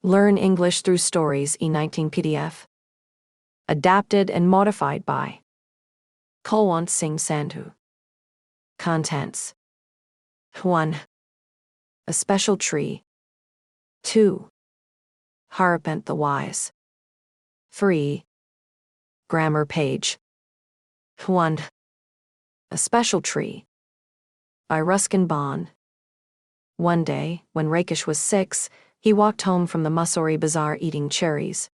Learn English through stories E19 PDF. Adapted and modified by Kulwant Singh Sandhu. Contents: 1. A special tree. 2. Harpent the wise. 3. Grammar page. 1. A special tree. By Ruskin Bond. One day, when Rakesh was 6, he walked home from the Mussoorie Bazaar eating cherries.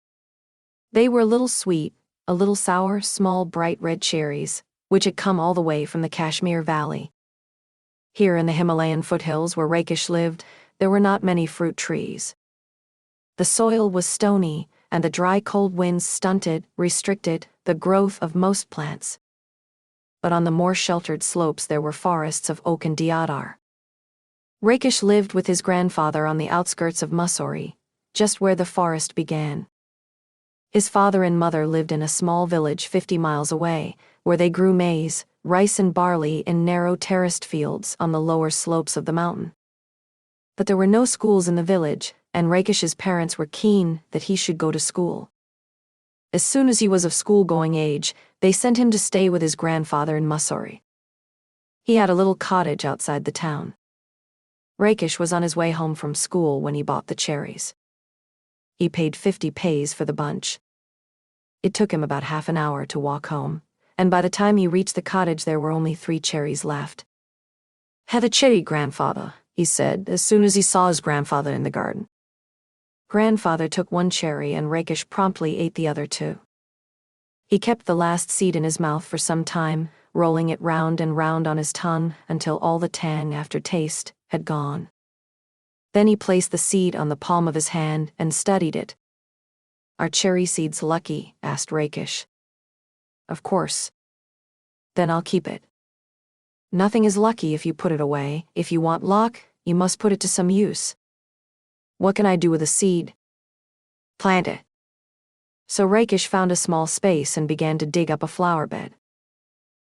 They were a little sweet, a little sour, small, bright red cherries, which had come all the way from the Kashmir Valley. Here in the Himalayan foothills where Rakesh lived, there were not many fruit trees. The soil was stony, and the dry cold winds restricted the growth of most plants. But on the more sheltered slopes there were forests of oak and deodar. Rakesh lived with his grandfather on the outskirts of Mussoorie, just where the forest began. His father and mother lived in a small village 50 miles away, where they grew maize, rice and barley in narrow terraced fields on the lower slopes of the mountain. But there were no schools in the village, and Rakesh's parents were keen that he should go to school. As soon as he was of school-going age, they sent him to stay with his grandfather in Mussoorie. He had a little cottage outside the town. Rakesh was on his way home from school when he bought the cherries. He paid 50 paise for the bunch. It took him about half an hour to walk home, and by the time he reached the cottage there were only 3 cherries left. "Have a cherry, grandfather," he said as soon as he saw his grandfather in the garden. Grandfather took 1 cherry and Rakesh promptly ate the other 2. He kept the last seed in his mouth for some time, rolling it round and round on his tongue until all the tang after taste had gone. Then he placed the seed on the palm of his hand and studied it. "Are cherry seeds lucky?" asked Rakesh. "Of course." "Then I'll keep it." "Nothing is lucky if you put it away. If you want luck, you must put it to some use." "What can I do with a seed?" "Plant it." So Rakesh found a small space and began to dig up a flower bed.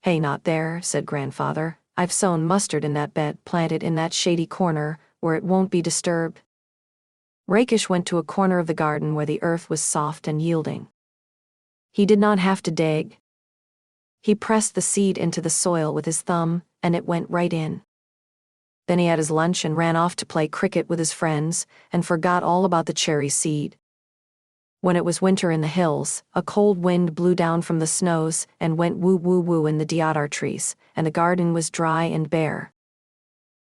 "Hey, not there," said grandfather. "I've sown mustard in that bed. Plant it in that shady corner, where it won't be disturbed." Rakesh went to a corner of the garden where the earth was soft and yielding. He did not have to dig. He pressed the seed into the soil with his thumb, and it went right in. Then he had his lunch and ran off to play cricket with his friends, and forgot all about the cherry seed. When it was winter in the hills, a cold wind blew down from the snows and went woo-woo-woo in the deodar trees, and the garden was dry and bare.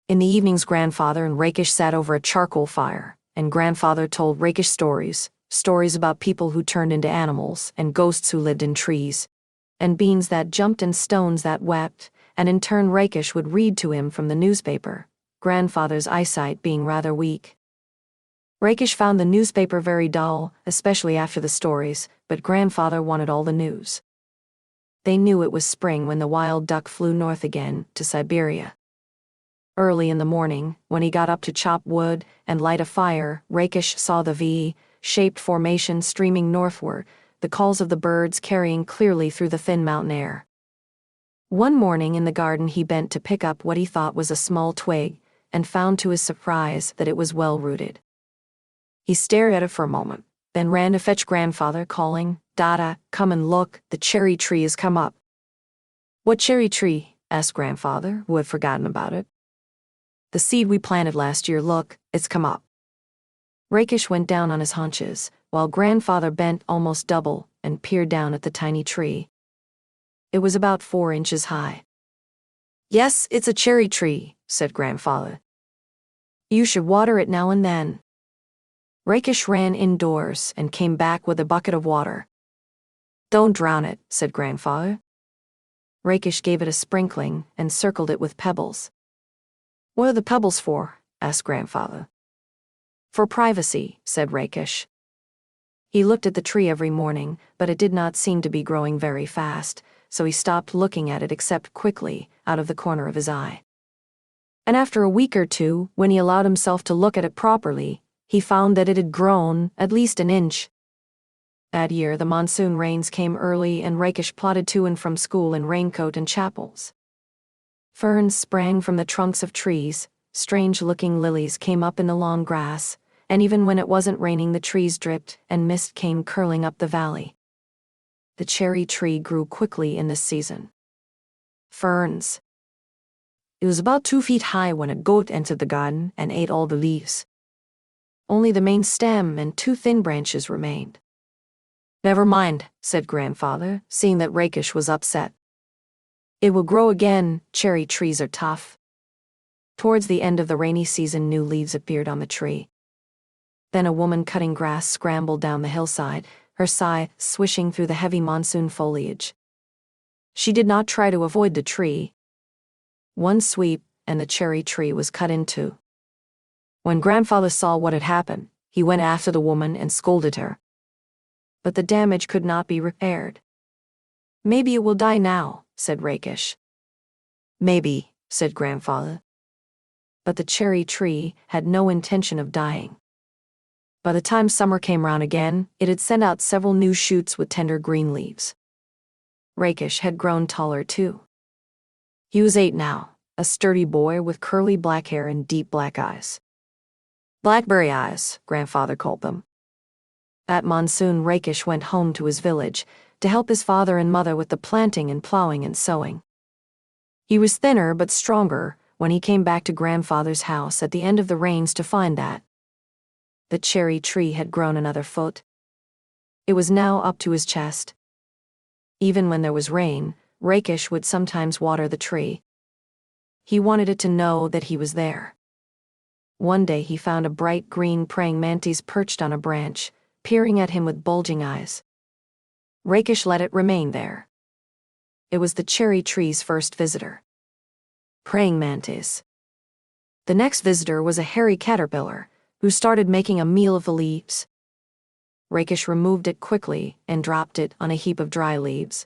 In the evenings grandfather and Rakesh sat over a charcoal fire, and grandfather told Rakesh stories about people who turned into animals, and ghosts who lived in trees, and beans that jumped and stones that wept, and in turn Rakesh would read to him from the newspaper, grandfather's eyesight being rather weak. Rakesh found the newspaper very dull, especially after the stories, but grandfather wanted all the news. They knew it was spring when the wild duck flew north again, to Siberia. Early in the morning, when he got up to chop wood and light a fire, Rakesh saw the V-shaped formation streaming northward, the calls of the birds carrying clearly through the thin mountain air. One morning in the garden he bent to pick up what he thought was a small twig, and found to his surprise that it was well rooted. He stared at it for a moment, then ran to fetch grandfather, calling, "Dada, come and look, the cherry tree has come up." "What cherry tree?" asked grandfather, who had forgotten about it. "The seed we planted last year, look, it's come up." Rakesh went down on his haunches, while grandfather bent almost double and peered down at the tiny tree. It was about 4 inches high. "Yes, it's a cherry tree," said grandfather. "You should water it now and then." Rakesh ran indoors and came back with a bucket of water. "Don't drown it," said grandfather. Rakesh gave it a sprinkling and circled it with pebbles. "What are the pebbles for?" asked grandfather. "For privacy," said Rakesh. He looked at the tree every morning, but it did not seem to be growing very fast, so he stopped looking at it except quickly, out of the corner of his eye. And after a week or 2, when he allowed himself to look at it properly, he found that it had grown at least an inch. That year the monsoon rains came early and Rakesh plodded to and from school in raincoat and chapels. Ferns sprang from the trunks of trees, strange-looking lilies came up in the long grass, and even when it wasn't raining, the trees dripped and mist came curling up the valley. The cherry tree grew quickly in this season. Ferns. It was about 2 feet high when a goat entered the garden and ate all the leaves. Only the main stem and 2 thin branches remained. "Never mind," said Grandfather, seeing that Rakish was upset. "It will grow again. Cherry trees are tough." Towards the end of the rainy season, new leaves appeared on the tree. Then a woman cutting grass scrambled down the hillside, her scythe swishing through the heavy monsoon foliage. She did not try to avoid the tree. One sweep, and the cherry tree was cut in two. When Grandfather saw what had happened, he went after the woman and scolded her. But the damage could not be repaired. "Maybe it will die now," said Rakish. "Maybe," said Grandfather. But the cherry tree had no intention of dying. By the time summer came round again, it had sent out several new shoots with tender green leaves. Rakish had grown taller too. He was 8 now, a sturdy boy with curly black hair and deep black eyes. "Blackberry eyes," Grandfather called them. At monsoon, Rakish went home to his village to help his father and mother with the planting and plowing and sowing. He was thinner but stronger when he came back to Grandfather's house at the end of the rains to find that the cherry tree had grown another foot. It was now up to his chest. Even when there was rain, Rakish would sometimes water the tree. He wanted it to know that he was there. One day he found a bright green praying mantis perched on a branch, peering at him with bulging eyes. Rakish let it remain there. It was the cherry tree's first visitor. Praying mantis. The next visitor was a hairy caterpillar, who started making a meal of the leaves. Rakish removed it quickly and dropped it on a heap of dry leaves.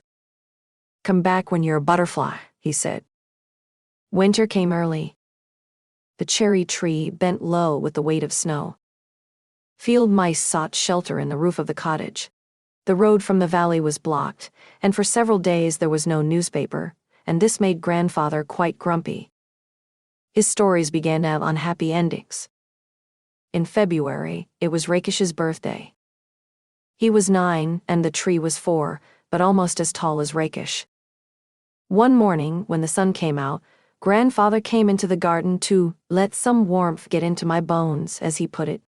"Come back when you're a butterfly," he said. Winter came early. The cherry tree bent low with the weight of snow. Field mice sought shelter in the roof of the cottage. The road from the valley was blocked, and for several days there was no newspaper, and this made Grandfather quite grumpy. His stories began to have unhappy endings. In February, it was Rakish's birthday. He was 9 and the tree was 4, but almost as tall as Rakish. One morning, when the sun came out, Grandfather came into the garden to "let some warmth get into my bones," as he put it.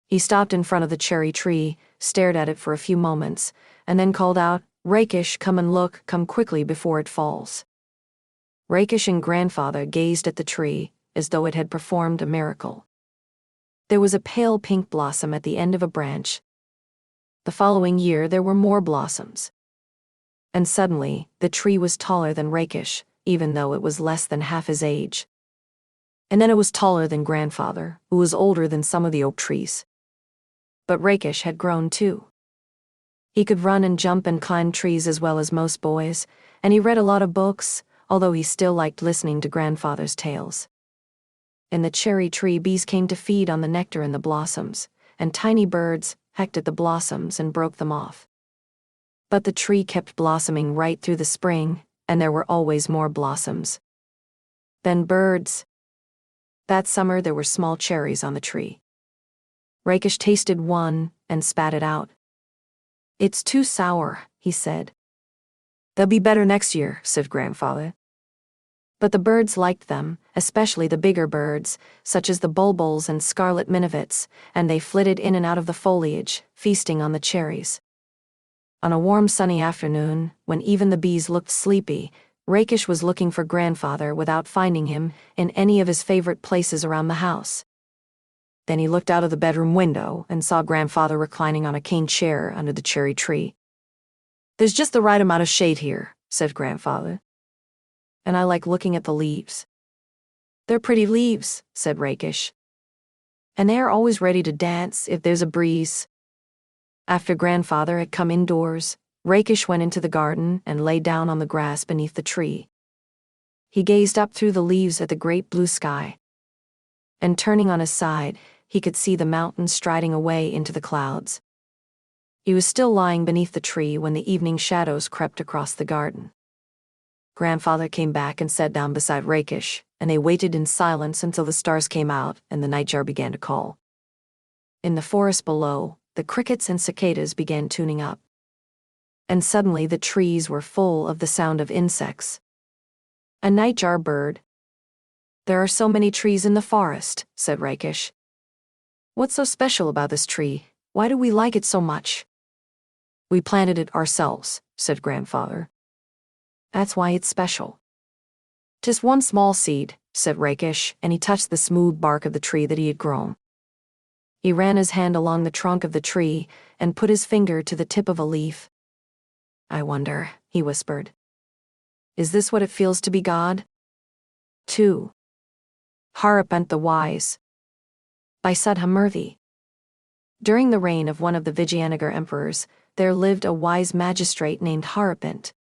He stopped in front of the cherry tree, stared at it for a few moments, and then called out, "Rakish, come and look, come quickly before it falls." Rakish and Grandfather gazed at the tree as though it had performed a miracle. There was a pale pink blossom at the end of a branch. The following year there were more blossoms. And suddenly, the tree was taller than Rakish, even though it was less than half his age. And then it was taller than Grandfather, who was older than some of the oak trees. But Rakish had grown too. He could run and jump and climb trees as well as most boys, and he read a lot of books, although he still liked listening to Grandfather's tales. In the cherry tree, bees came to feed on the nectar in the blossoms, and tiny birds pecked at the blossoms and broke them off. But the tree kept blossoming right through the spring, and there were always more blossoms. Then birds. That summer there were small cherries on the tree. Rakish tasted one and spat it out. "It's too sour," he said. "They'll be better next year," said Grandfather. But the birds liked them, especially the bigger birds, such as the bulbuls and scarlet minivets, and they flitted in and out of the foliage, feasting on the cherries. On a warm sunny afternoon, when even the bees looked sleepy, Rakish was looking for Grandfather without finding him in any of his favorite places around the house. Then he looked out of the bedroom window and saw Grandfather reclining on a cane chair under the cherry tree. "There's just the right amount of shade here," said Grandfather. "And I like looking at the leaves." "They're pretty leaves," said Rakish. "And they are always ready to dance if there's a breeze." After Grandfather had come indoors, Rakish went into the garden and lay down on the grass beneath the tree. He gazed up through the leaves at the great blue sky. And turning on his side, he could see the mountains striding away into the clouds. He was still lying beneath the tree when the evening shadows crept across the garden. Grandfather came back and sat down beside Rakish, and they waited in silence until the stars came out and the nightjar began to call. In the forest below, the crickets and cicadas began tuning up. And suddenly the trees were full of the sound of insects. A nightjar bird. "There are so many trees in the forest," said Rakish. "What's so special about this tree? Why do we like it so much?" "We planted it ourselves," said Grandfather. "That's why it's special." "'Tis one small seed," said Rakish, and he touched the smooth bark of the tree that he had grown. He ran his hand along the trunk of the tree and put his finger to the tip of a leaf. "I wonder," he whispered. "Is this what it feels to be God?" 2. Harapant the Wise, by Sudhamurthy. During the reign of one of the Vijayanagar emperors, there lived a wise magistrate named Harapant.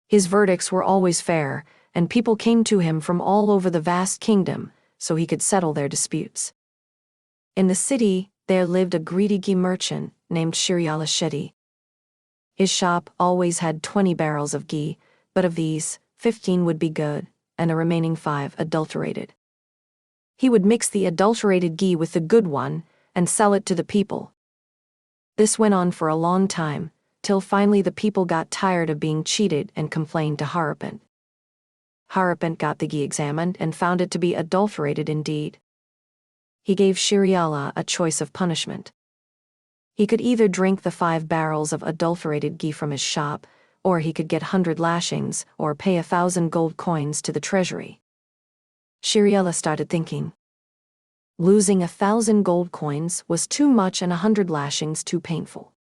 His verdicts were always fair, and people came to him from all over the vast kingdom so he could settle their disputes. In the city, there lived a greedy ghee merchant named Shiryala Shetty. His shop always had 20 barrels of ghee, but of these, 15 would be good, and the remaining 5 adulterated. He would mix the adulterated ghee with the good one and sell it to the people. This went on for a long time, till finally the people got tired of being cheated and complained to Harapant. Harapant got the ghee examined and found it to be adulterated indeed. He gave Shiryala a choice of punishment. He could either drink the 5 barrels of adulterated ghee from his shop, or he could get 100 lashings or pay 1,000 gold coins to the treasury. Shiryala started thinking. Losing 1,000 gold coins was too much and 100 lashings too painful.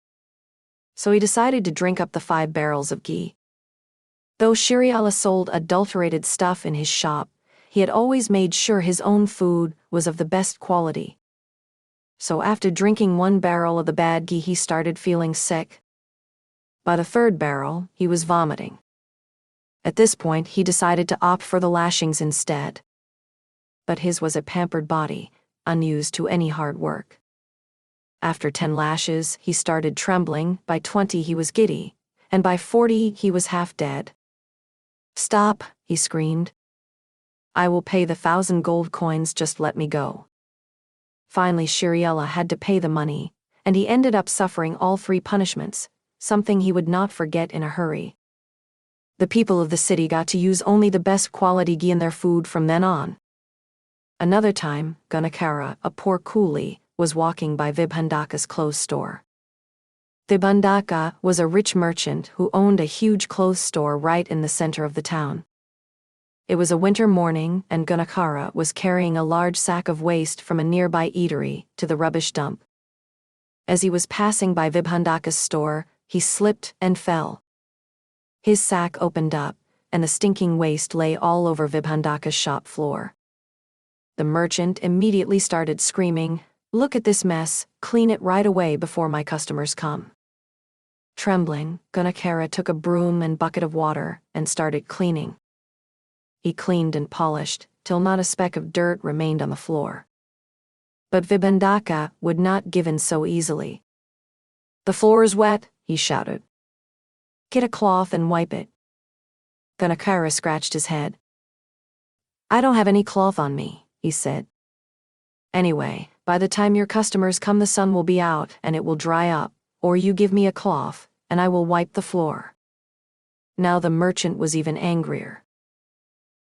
So he decided to drink up the 5 barrels of ghee. Though Shiryala sold adulterated stuff in his shop, he had always made sure his own food was of the best quality. So after drinking 1 barrel of the bad ghee, he started feeling sick. By the 3rd barrel, he was vomiting. At this point, he decided to opt for the lashings instead. But his was a pampered body, unused to any hard work. After 10 lashes, he started trembling, by 20 he was giddy, and by 40 he was half dead. "Stop," he screamed. "I will pay the 1,000 gold coins, just let me go." Finally Shiryala had to pay the money, and he ended up suffering all 3 punishments, something he would not forget in a hurry. The people of the city got to use only the best quality ghee in their food from then on. Another time, Gunakara, a poor coolie, was walking by Vibhandaka's clothes store. Vibhandaka was a rich merchant who owned a huge clothes store right in the center of the town. It was a winter morning, and Gunakara was carrying a large sack of waste from a nearby eatery to the rubbish dump. As he was passing by Vibhandaka's store, he slipped and fell. His sack opened up, and the stinking waste lay all over Vibhandaka's shop floor. The merchant immediately started screaming, "Look at this mess, clean it right away before my customers come." Trembling, Gunakara took a broom and bucket of water and started cleaning. He cleaned and polished, till not a speck of dirt remained on the floor. But Vibhandaka would not give in so easily. "The floor is wet," he shouted. "Get a cloth and wipe it." Gunakara scratched his head. "I don't have any cloth on me," he said. "Anyway, by the time your customers come the sun will be out and it will dry up, or you give me a cloth, and I will wipe the floor." Now the merchant was even angrier.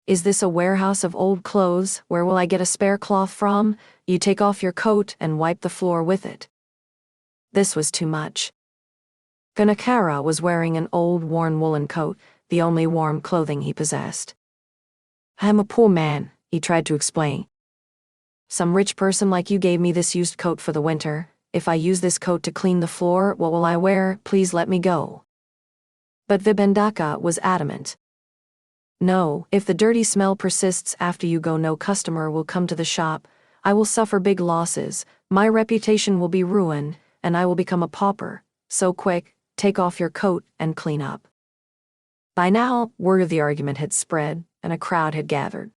"Is this a warehouse of old clothes? Where will I get a spare cloth from? You take off your coat and wipe the floor with it." This was too much. Gunakara was wearing an old worn woolen coat, the only warm clothing he possessed. "I am a poor man," he tried to explain. "Some rich person like you gave me this used coat for the winter. If I use this coat to clean the floor, what will I wear? Please let me go." But Vibhandaka was adamant. "No, if the dirty smell persists after you go, no customer will come to the shop. I will suffer big losses, my reputation will be ruined, and I will become a pauper. So quick, take off your coat and clean up." By now, word of the argument had spread, and a crowd had gathered.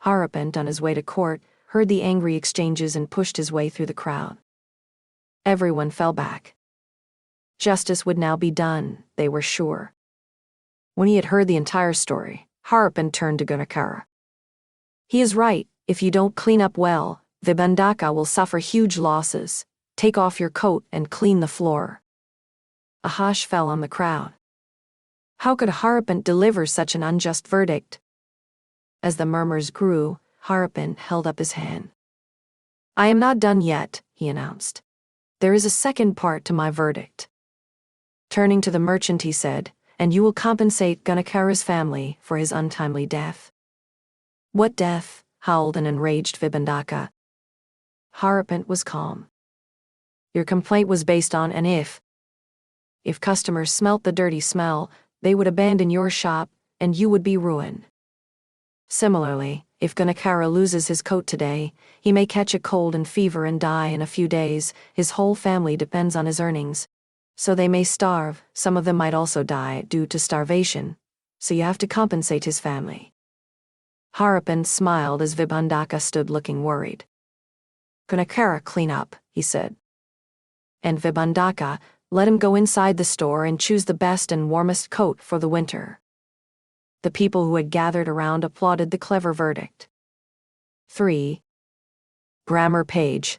Harapant, on his way to court, heard the angry exchanges and pushed his way through the crowd. Everyone fell back. Justice would now be done, they were sure. When he had heard the entire story, Harapant turned to Gunakara. "He is right, if you don't clean up well, Vibhandaka will suffer huge losses. Take off your coat and clean the floor. A hush fell on the crowd. How could Haripant deliver such an unjust verdict? As the murmurs grew, Haripant held up his hand. I am not done yet, he announced. There is a second part to my verdict. Turning to the merchant, he said, and you will compensate Gunakara's family for his untimely death. What death? Howled an enraged Vibhandaka. Haripant was calm. Your complaint was based on an if. If customers smelt the dirty smell, they would abandon your shop, and you would be ruined. Similarly, if Gunakara loses his coat today, he may catch a cold and fever and die in a few days. His whole family depends on his earnings. So they may starve, some of them might also die due to starvation. So you have to compensate his family. Haripant smiled as Vibhandaka stood looking worried. Gunakara, clean up, he said. And Vibhandaka, let him go inside the store and choose the best and warmest coat for the winter. The people who had gathered around applauded the clever verdict. 3. Grammar page.